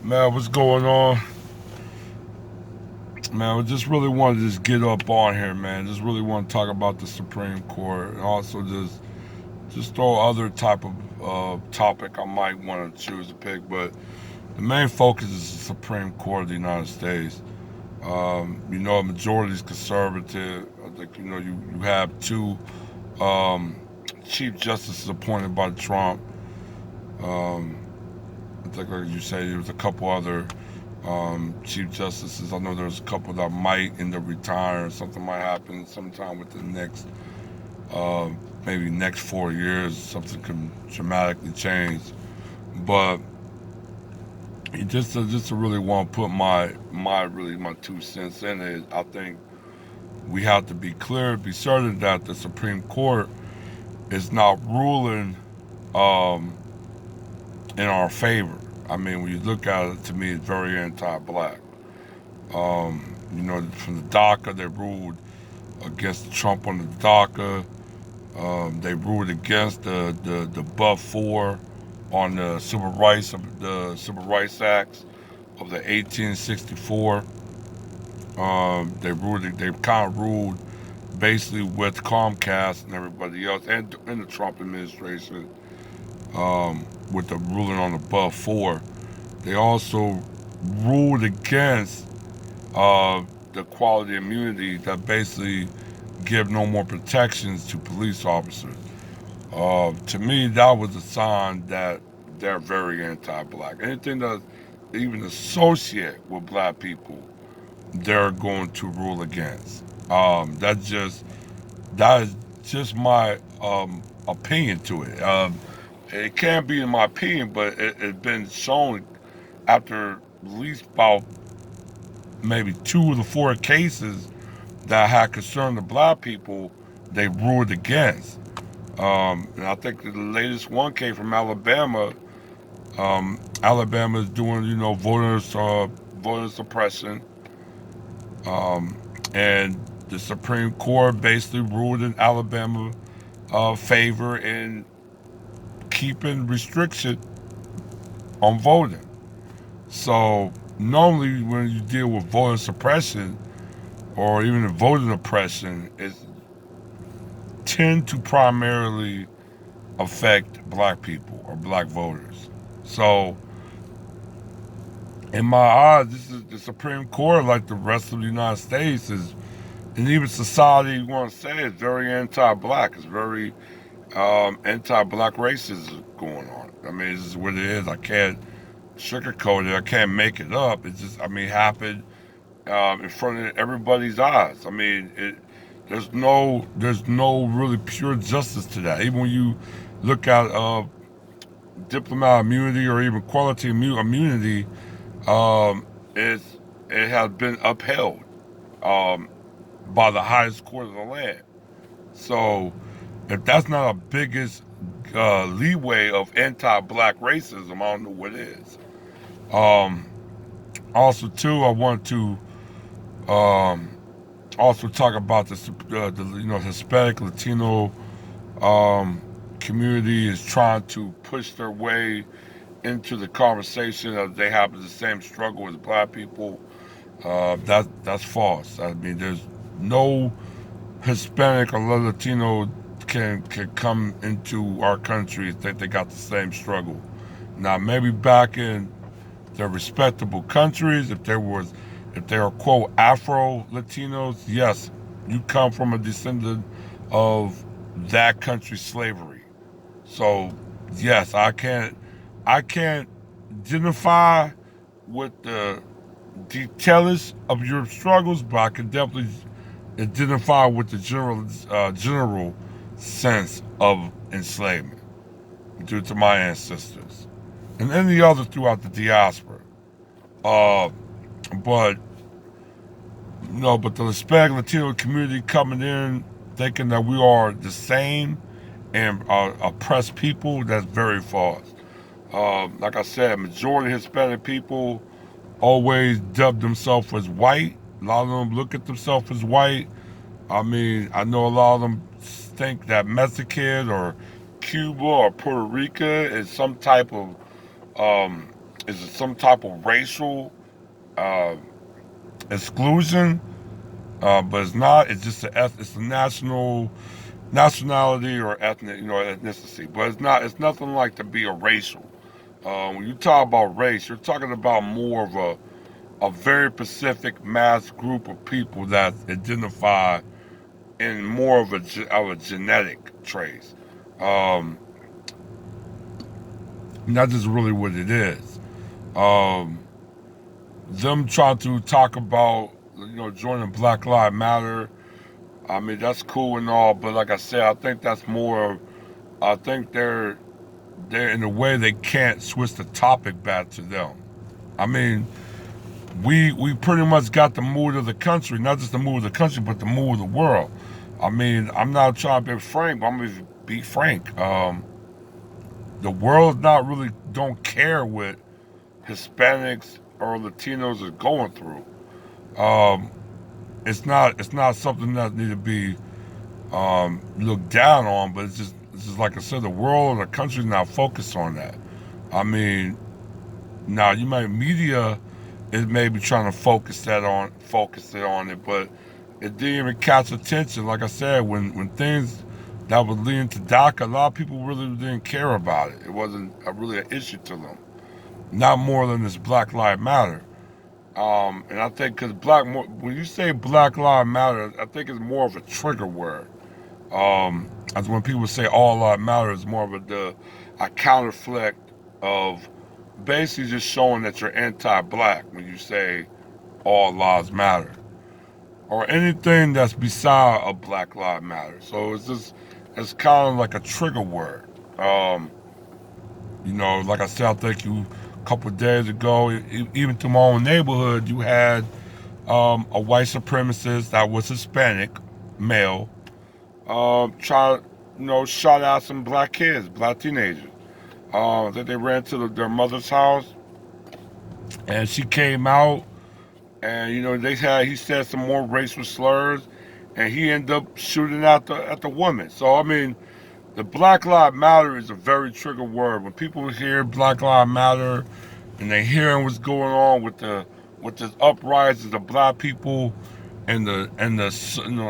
Man, what's going on? Man, I just really want to just get up on here, man. Just really want to talk about the Supreme Court and also just throw other type of topic I might want to choose to pick. But the main focus is the Supreme Court of the United States. A majority is conservative. I think you have two um, chief justices appointed by Trump. Um, I think, like you say, there was a couple other chief justices. I know there's a couple that might end up retiring. Something might happen sometime within the next, uh, maybe next 4 years. Something can dramatically change. But just to really want to put my 2 cents in it, I think we have to be clear, be certain that the Supreme Court is not ruling um, in our favor. I mean, when you look at it, to me, it's very anti-black. From the DACA, they ruled against Trump on the DACA. They ruled against the but for on the Civil Rights Acts of the 1864. They kind of ruled basically with Comcast and everybody else, and in the Trump administration, with the ruling on the but for. They also ruled against the quality immunity that basically give no more protections to police officers. To me, that was a sign that they're very anti-black. Anything that even associate with black people, they're going to rule against. That is just my opinion to it. It can't be in my opinion, but it's been shown after at least about maybe two of the four cases that had concerned the black people, they ruled against. And I think the latest one came from Alabama. Alabama is doing, voter suppression, um, and the Supreme Court basically ruled in Alabama favor in keeping restriction on voting. So normally, when you deal with voter suppression or even voter oppression, it tend to primarily affect black people or black voters. So, in my eyes, this is the Supreme Court, like the rest of the United States, and even society, you want to say, is very anti-black. It's very anti-black racism going on. I mean, this is what it is. I can't sugarcoat it. I can't make it up. It's just, I mean, happened in front of everybody's eyes. I mean, there's no really pure justice to that. Even when you look at diplomatic immunity or even quality immunity, um, it's, it has been upheld um, by the highest court of the land. So if that's not a biggest leeway of anti-black racism, I don't know what is. Um, Also, too, I want to um, also talk about the Hispanic Latino um, community is trying to push their way into the conversation of they have the same struggle as black people. That's false. I mean, there's no Hispanic or Latino can come into our country and think they got the same struggle. Now, maybe back in their respectable countries, if they are quote Afro Latinos, yes, you come from a descendant of that country's slavery. So yes, I can't identify with the details of your struggles, but I can definitely identify with the general sense of enslavement due to my ancestors and any other throughout the diaspora. Uh, but but the Hispanic Latino community coming in thinking that we are the same and oppressed people, that's very false. Like I said, majority of Hispanic people always dub themselves as white. A lot of them look at themselves as white. I mean, I know a lot of them think that Mexican or Cuba or Puerto Rico is some type of um, is it some type of racial uh, exclusion? But it's not. It's just it's a nationality or ethnic, ethnicity. But it's not. It's nothing like to be a racial. When you talk about race, you're talking about more of a very specific mass group of people that identify in more of a genetic trace. Um, and that's just really what it is. Um, them trying to talk about joining Black Lives Matter. I mean that's cool and all, but like I said, I think that's more of. I think they're in a way they can't switch the topic back to them. I mean, we pretty much got the mood of the country, not just the mood of the country, but the mood of the world. I mean, I'm not trying to be frank, but I'm gonna be frank. The world not really don't care what Hispanics or Latinos are going through. Um, it's not something that need to be looked down on, but it's just like I said, the world or the country's not focused on that. I mean, now you might media is maybe trying to focus it on it, but it didn't even catch attention. Like I said, when things that would lead to DACA, a lot of people really didn't care about it. It wasn't really an issue to them. Not more than this Black Lives Matter. And I think because when you say Black Lives Matter, I think it's more of a trigger word. As when people say all lives matter, it's more of a counterflect of basically just showing that you're anti-black when you say all lives matter or anything that's beside a Black Lives Matter. So it's kind of like a trigger word. Um, like I said, I think a couple of days ago, even to my own neighborhood, you had a white supremacist that was Hispanic, male, try shot at some black kids, black teenagers. That they ran to their mother's house, and she came out, and he said some more racial slurs, and he ended up shooting at the woman. So I mean, the Black Lives Matter is a very trigger word. When people hear Black Lives Matter, and they hearing what's going on with the uprisings of black people, and the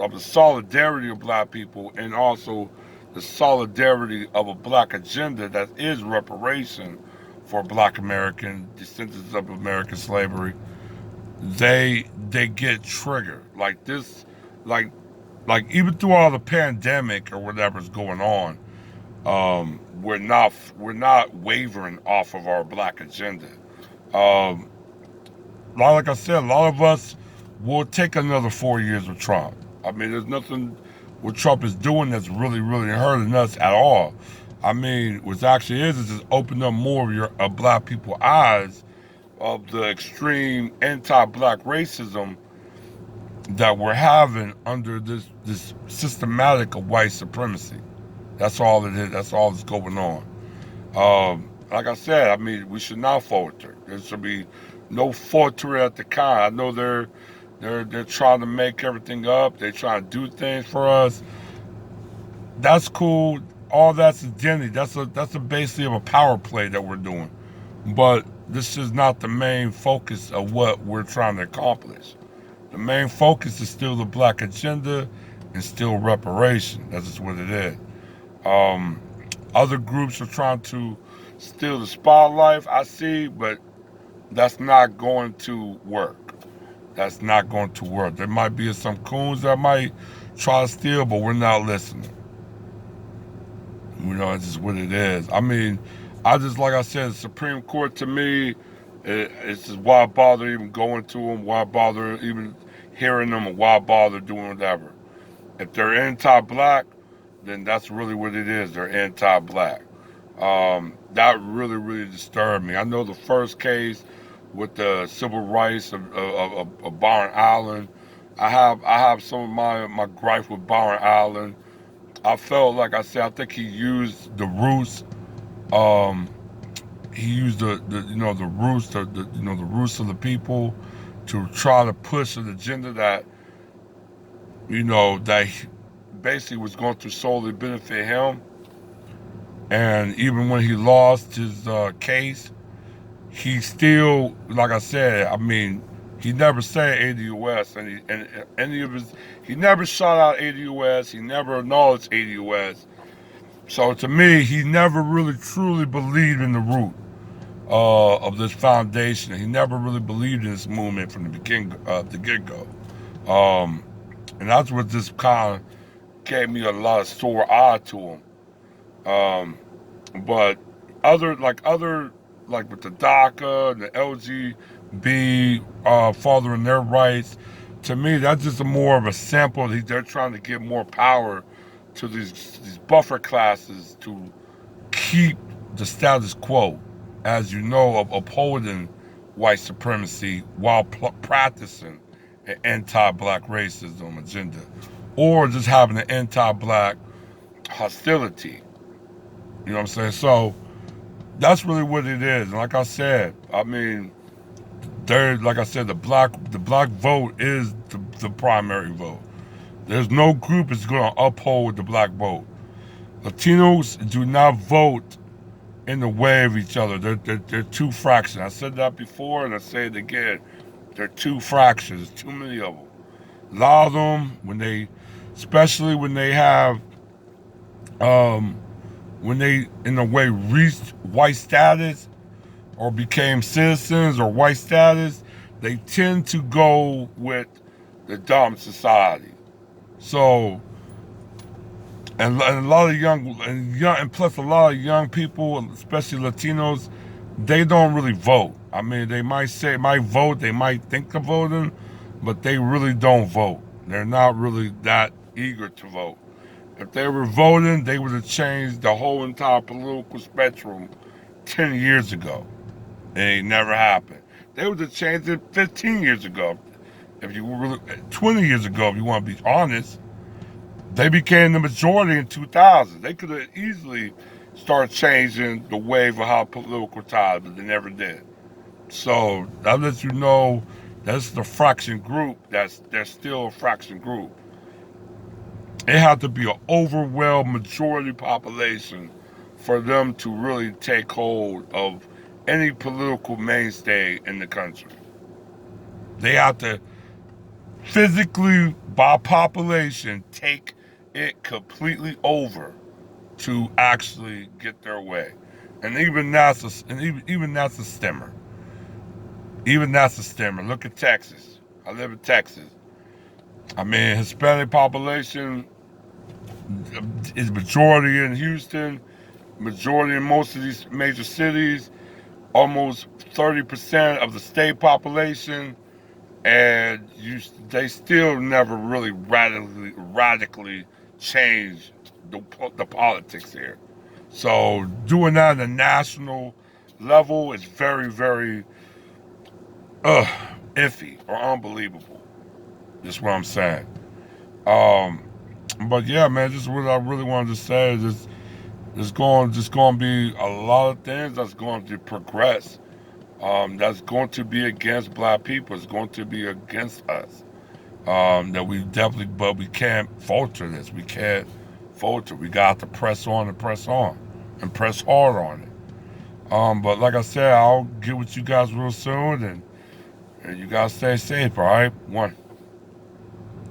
of the solidarity of black people, and also the solidarity of a black agenda that is reparation for black American descendants of American slavery, they get triggered like this, like even through all the pandemic or whatever's going on, we're not wavering off of our black agenda. Um, like I said, a lot of us will take another 4 years with Trump. I mean, there's nothing what Trump is doing that's really hurting us at all. I mean, what actually is just open up more of your black people's eyes of the extreme anti-black racism that we're having under this systematic of white supremacy. That's all it is. That's all that's going on. Like I said, I mean, we should not falter. There should be no falter at the kind. I know they're trying to make everything up. They're trying to do things for us. That's cool. All that's identity. That's a basically of a power play that we're doing. But this is not the main focus of what we're trying to accomplish. The main focus is still the black agenda and still reparation. That's just what it is. Um, Other groups are trying to steal the spotlight, I see, but that's not going to work. That's not going to work. There might be some coons that might try to steal, but we're not listening. It's just what it is. I mean, like I said, the Supreme Court to me, it's just why bother even going to them, why bother even hearing them, and why bother doing whatever. If they're anti-black, then that's really what it is. They're anti-black. That really disturbed me. I know the first case with the civil rights of Byron Allen. I have some of my gripe with Byron Allen. I felt like I said I think he used the roots. Um, he used the roots the roots of the people to try to push an agenda that basically was going to solely benefit him. And even when he lost his case, he still, like I said, I mean, he never said ADOS, and any of his, he never shot out ADOS, he never acknowledged ADOS. So to me, he never really truly believed in the root of this foundation. He never really believed in this movement from the beginning, the get go. Um, and that's what this kind of gave me a lot of sore eye to him. Um, but other like with the DACA and the LGB fathering their rights, to me that's just more of a sample. They're trying to give more power to these buffer classes to keep the status quo, as you know, of upholding white supremacy while practicing an anti-black racism agenda, or just having an anti-black hostility. You know what I'm saying? So that's really what it is. And like I said, I mean, like I said, the black vote is the primary vote. There's no group that's going to uphold the black vote. Latinos do not vote in the way of each other. They're two fractions. I said that before, and I say it again. They're two fractions. Too many of them. A lot of them, especially when they have, um, when they in a way reached white status or became citizens or white status, they tend to go with the dumb society. So, and a lot of and plus a lot of young people, especially Latinos, they don't really vote. I mean, they might vote, they might think of voting, but they really don't vote. They're not really that eager to vote. If they were voting, they would have changed the whole entire political spectrum 10 years ago. It never happened. They would have changed it 15 years ago. If you really, 20 years ago, if you want to be honest, they became the majority in 2000. They could have easily started changing the wave of how political ties, but they never did. So that lets you know that's the fraction group. They're still a fraction group. It had to be an overwhelming majority population for them to really take hold of any political mainstay in the country. They have to physically, by population, take it completely over to actually get their way. And even that's a stemmer. Even that's a stemmer. Look at Texas. I live in Texas. I mean, Hispanic population is majority in Houston, majority in most of these major cities, almost 30% of the state population, and they still never really radically changed the politics here. So doing that at a national level is very, very uh, iffy or unbelievable. That's what I'm saying. Um, but yeah, man, just what I really wanted to say is just going to be a lot of things that's going to progress. That's going to be against black people. It's going to be against us. That we definitely, but we can't falter this. We can't falter. We got to press on and press on and press hard on it. But like I said, I'll get with you guys real soon, and you guys stay safe. All right, one.